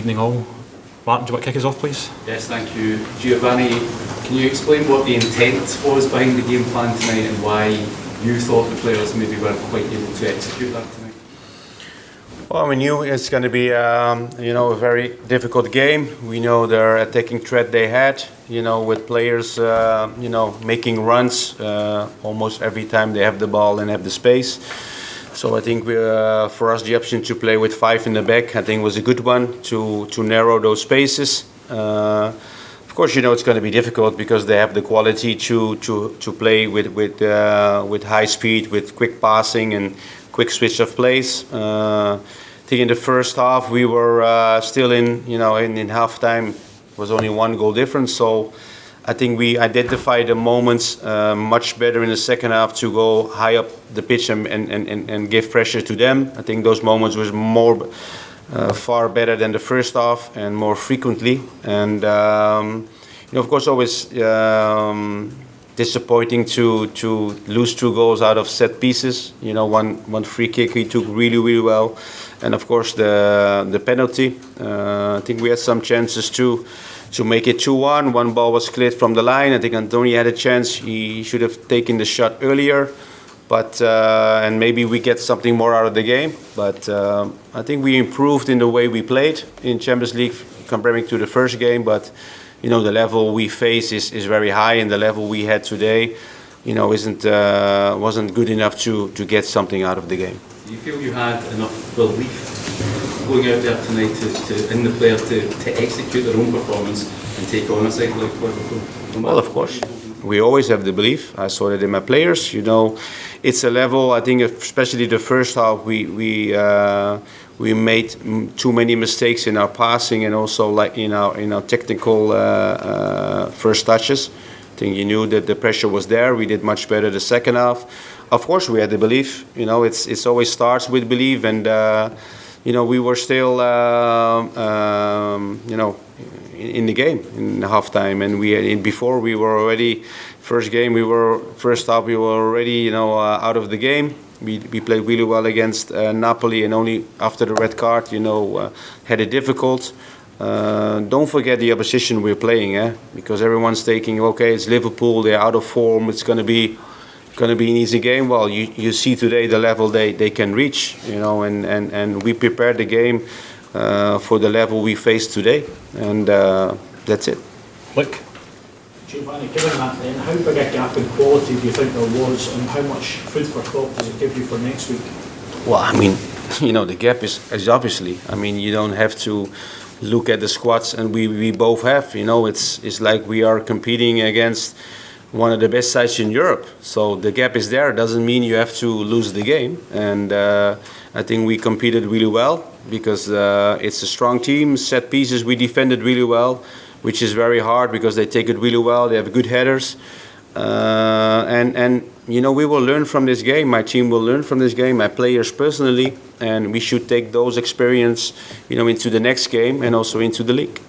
Evening all. Martin, do you want to kick us off, please? Yes, thank you. Giovanni, can you explain what the intent was behind the game plan tonight and why you thought the players maybe weren't quite able to execute that tonight? Well, we knew it's going to be a very difficult game. We know their attacking threat they had, with players making runs almost every time they have the ball and have the space. So I think for us the option to play with 5 in the back I think was a good one to narrow those spaces. Of course, it's going to be difficult because they have the quality to play with high speed, with quick passing and quick switch of plays. I think in the first half we were still in halftime was only 1 goal difference. So I think we identified the moments much better in the second half to go high up the pitch and give pressure to them. I think those moments was far better than the first half and more frequently. And of course, always disappointing to lose 2 goals out of set pieces. One free kick he took really, really well, and of course the penalty. I think we had some chances to make it 2-1. 1 ball was cleared from the line. I think Antoni had a chance. He should have taken the shot earlier, but and maybe we get something more out of the game. But I think we improved in the way we played in Champions League comparing to the first game. But the level we face is very high, and the level we had today, wasn't good enough to get something out of the game. Do you feel you had enough belief going out there tonight in the player to execute their own performance and take on a side like Liverpool? Well, of course. We always have the belief. I saw that in my players. It's a level. I think, especially the first half, we made too many mistakes in our passing and also like in our technical first touches. I think you knew that the pressure was there. We did much better the second half. Of course, we had the belief. It's always starts with belief, and we were still in the game in halftime, and before we were already first half we were already out of the game. We played really well against Napoli, and only after the red card had it difficult. Don't forget the opposition we're playing, because everyone's thinking, okay, it's Liverpool, they're out of form, it's going to be an easy game. Well, you see today the level they can reach, and we prepared the game for the level we face today, and that's it. Malik? Giovanni, given that then, how big a gap in quality do you think there was, and how much food for thought does it give you for next week? Well, I mean, the gap is obviously, you don't have to look at the squads, and we both have, it's like we are competing against one of the best sides in Europe. So the gap is there. Doesn't mean you have to lose the game. And I think we competed really well because it's a strong team. Set pieces, we defended really well, which is very hard because they take it really well. They have good headers. And we will learn from this game. My team will learn from this game, my players personally, and we should take those experience, into the next game and also into the league.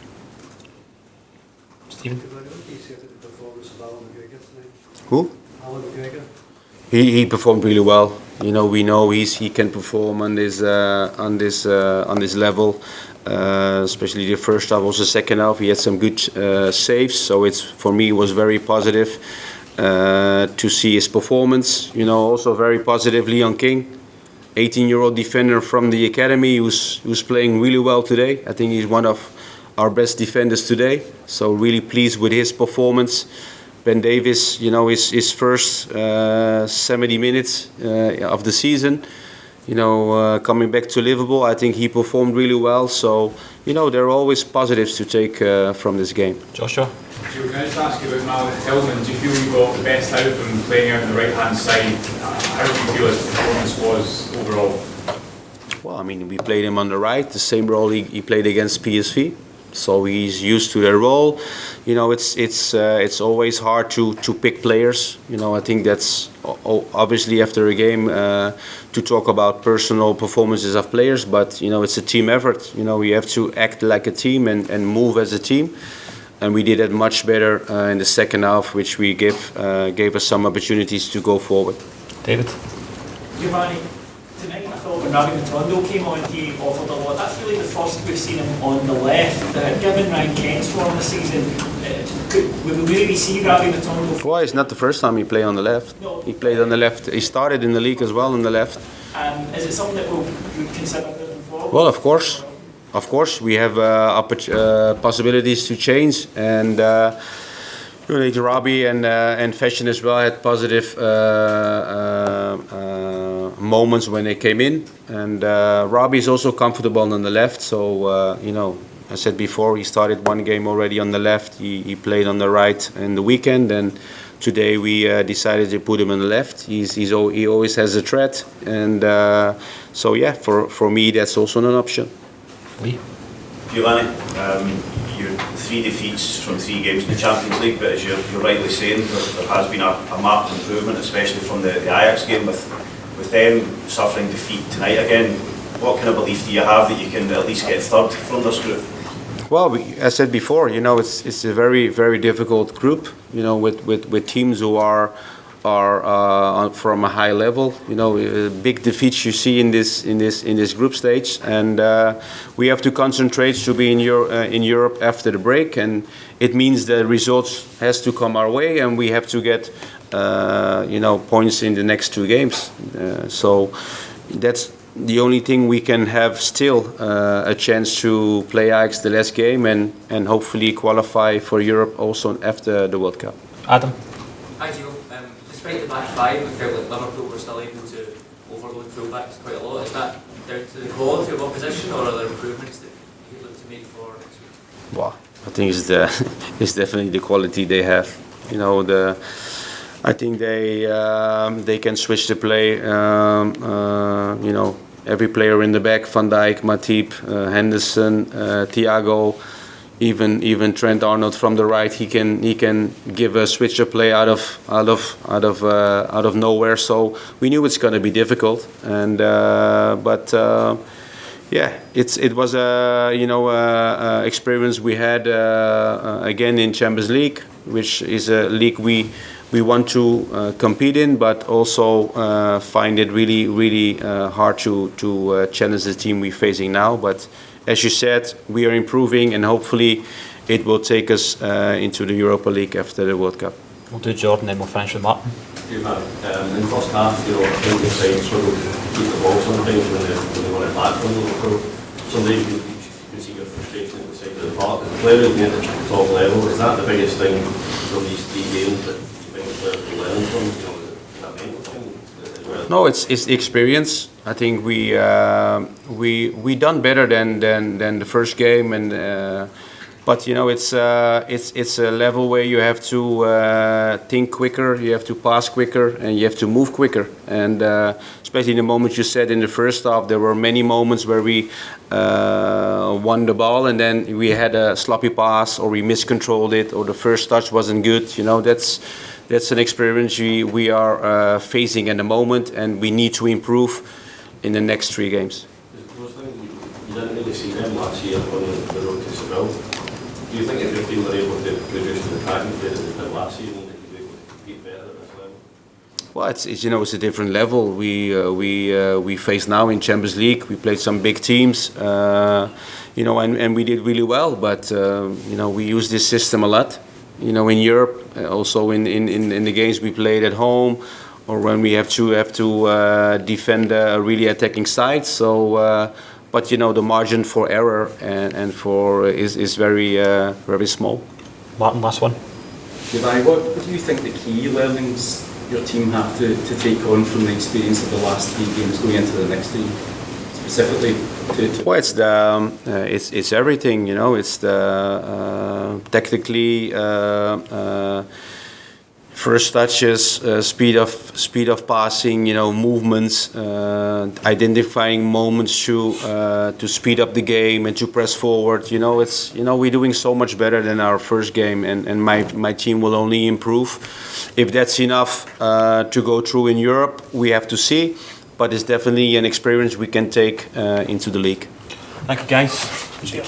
Stephen? Who? Allan McGregor. He performed really well. We know he can perform on this level, especially the first half. Also, second half he had some good saves. So for me it was very positive to see his performance. Also very positive. Leon King, 18-year-old defender from the academy, who's playing really well today. I think he's one of our best defenders today. So really pleased with his performance. Ben Davies, his first 70 minutes of the season, coming back to Liverpool, I think he performed really well. So, there are always positives to take from this game. Joshua? Can I just ask you about Malik Tillman? Do you feel you got the best out of him playing out on the right-hand side? How do you feel his performance was overall? Well, we played him on the right, the same role he played against PSV. So he's used to their role. It's always hard to pick players. I think that's obviously after a game to talk about personal performances of players, but it's a team effort. We have to act like a team and move as a team, and we did it much better in the second half, which we gave us some opportunities to go forward. David? Giovanni, tonight I thought thought when Rabbi Matondo came on, he offered a lot. That's really the first we've seen him on the left. Given Ryan Kent's form this season, will we really see Rabbi Matondo? Well, it's not the first time he played on the left. No. He played on the left. He started in the league as well on the left. Is it something that we'll consider moving forward? Well, of course. Of course, we have possibilities to change, and Robbie and Fashion as well had positive moments when they came in, and Robbie is also comfortable on the left. So I said before, he started one game already on the left. He played on the right in the weekend, and today we decided to put him on the left. He always has a threat, and so yeah, for me that's also an option. Giovanni, you're 3 defeats from 3 games in the Champions League, but as you're rightly saying, there has been a marked improvement, especially from the Ajax game, with them suffering defeat tonight again. What kind of belief do you have that you can at least get third from this group? Well, as I said before, it's a very, very difficult group, with teams who are from a high level. Big defeats you see in this group stage, and we have to concentrate to be in Europe after the break, and it means the results has to come our way, and we have to get points in the next 2 games. So that's the only thing we can have still a chance to play Ajax the last game and hopefully qualify for Europe also after the World Cup. Adam? Hi Gio. Despite the back 5, we felt like Liverpool were still able to overload fullbacks quite a lot. Is that down to the quality of opposition, or are there improvements that you look to make for next week? Well, I think it's definitely the quality they have. I think they can switch the play. Every player in the back: Van Dijk, Matip, Henderson, Thiago. Even Trent Arnold from the right, he can give a switcher play out of nowhere. So we knew it's going to be difficult, and it was a experience we had again in Champions League, which is a league we want to compete in, but also find it really hard to challenge the team we're facing now. But as you said, we are improving, and hopefully it will take us into the Europa League after the World Cup. We'll do Jordan, then we'll finish with Martin. In the first half, I think the side struggled to keep the ball sometimes when they won it back from Liverpool. Some days you can see your frustration at the side of the park. As a player being at the top level, is that the biggest thing from these 3 games that you think the players will learn from? That mental thing as well? No, it's the experience. I think we done better than the first game, and but it's a level where you have to think quicker, you have to pass quicker, and you have to move quicker. And especially in the moments you said in the first half, there were many moments where we won the ball, and then we had a sloppy pass, or we miscontrolled it, or the first touch wasn't good. That's an experience we are facing at the moment, and we need to improve in the next 3 games. You didn't really see them last year on the road to Seville. Do you think if your team were able to reduce the attacking play that they did last season, they could be able to compete better at this level? Well, it's a different level. We face now in Champions League. We played some big teams, and we did really well. But we use this system a lot. In Europe, also in the games we played at home, or when we have to defend a really attacking side. So, but the margin for error and for is very small. Martin, last one. Giovanni, what do you think the key learnings your team have to take on from the experience of the last 3 games going into the next 3? Specifically Well, it's everything, It's the tactically first touches, speed of passing, movements, identifying moments to speed up the game and to press forward. We're doing so much better than our first game, and my team will only improve. If that's enough to go through in Europe, we have to see. But it's definitely an experience we can take into the league. Thank you, guys. Thank you.